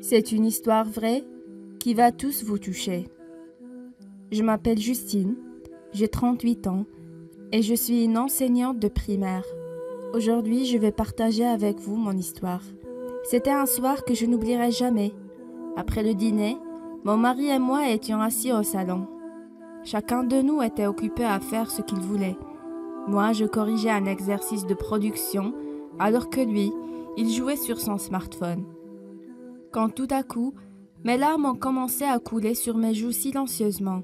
C'est une histoire vraie qui va tous vous toucher. Je m'appelle Justine, j'ai 38 ans et je suis une enseignante de primaire. Aujourd'hui, je vais partager avec vous mon histoire. C'était un soir que je n'oublierai jamais. Après le dîner, mon mari et moi étions assis au salon. Chacun de nous était occupé à faire ce qu'il voulait. Moi, je corrigeais un exercice de production, alors que lui, il jouait sur son smartphone. Quand tout à coup, mes larmes ont commencé à couler sur mes joues silencieusement.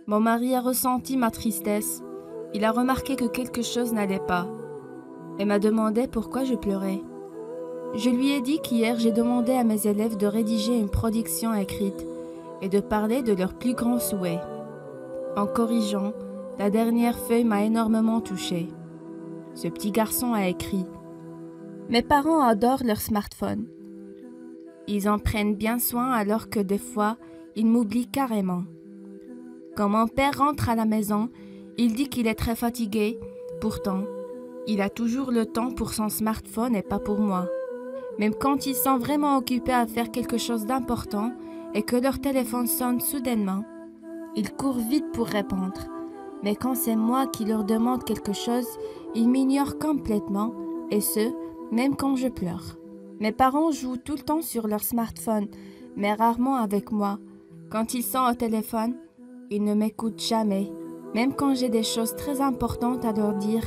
Mon mari a ressenti ma tristesse. Il a remarqué que quelque chose n'allait pas et m'a demandé pourquoi je pleurais. Je lui ai dit qu'hier j'ai demandé à mes élèves de rédiger une production écrite et de parler de leurs plus grands souhaits. En corrigeant, la dernière feuille m'a énormément touchée. Ce petit garçon a écrit « Mes parents adorent leur smartphone. Ils en prennent bien soin alors que des fois, ils m'oublient carrément. Quand mon père rentre à la maison, il dit qu'il est très fatigué. Pourtant, il a toujours le temps pour son smartphone et pas pour moi. Même quand ils sont vraiment occupés à faire quelque chose d'important et que leur téléphone sonne soudainement, ils courent vite pour répondre. Mais quand c'est moi qui leur demande quelque chose, ils m'ignorent complètement, et ce, même quand je pleure. Mes parents jouent tout le temps sur leur smartphone, mais rarement avec moi. Quand ils sont au téléphone, ils ne m'écoutent jamais. Même quand j'ai des choses très importantes à leur dire,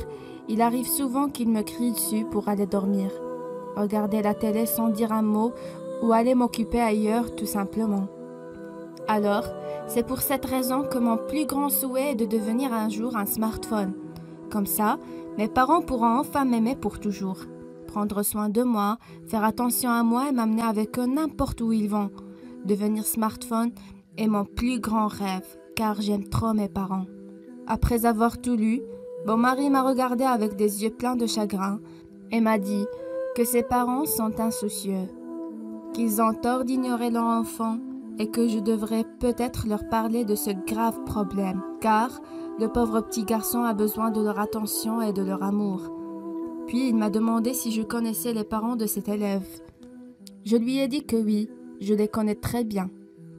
il arrive souvent qu'ils me crient dessus pour aller dormir, regarder la télé sans dire un mot ou aller m'occuper ailleurs tout simplement. Alors, c'est pour cette raison que mon plus grand souhait est de devenir un jour un smartphone. Comme ça, mes parents pourront enfin m'aimer pour toujours. Prendre soin de moi, faire attention à moi et m'amener avec eux n'importe où ils vont. Devenir smartphone est mon plus grand rêve, car j'aime trop mes parents. Après avoir tout lu, mon mari m'a regardé avec des yeux pleins de chagrin et m'a dit que ses parents sont insoucieux, qu'ils ont tort d'ignorer leur enfant et que je devrais peut-être leur parler de ce grave problème, car le pauvre petit garçon a besoin de leur attention et de leur amour. Puis il m'a demandé si je connaissais les parents de cet élève. Je lui ai dit que oui, je les connais très bien,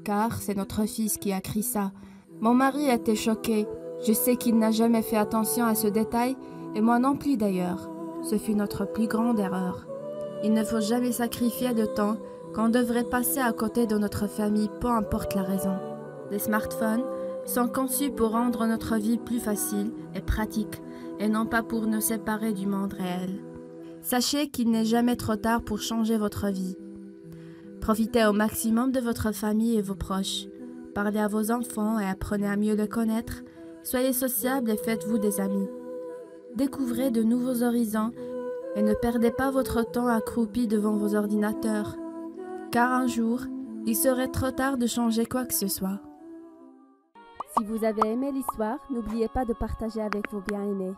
car c'est notre fils qui a écrit ça. Mon mari était choqué. Je sais qu'il n'a jamais fait attention à ce détail, et moi non plus d'ailleurs. Ce fut notre plus grande erreur. Il ne faut jamais sacrifier le temps qu'on devrait passer à côté de notre famille, peu importe la raison. Les smartphones sont conçus pour rendre notre vie plus facile et pratique, et non pas pour nous séparer du monde réel. Sachez qu'il n'est jamais trop tard pour changer votre vie. Profitez au maximum de votre famille et vos proches. Parlez à vos enfants et apprenez à mieux les connaître. Soyez sociables et faites-vous des amis. Découvrez de nouveaux horizons et ne perdez pas votre temps accroupi devant vos ordinateurs, car un jour, il serait trop tard de changer quoi que ce soit. Si vous avez aimé l'histoire, n'oubliez pas de partager avec vos bien-aimés.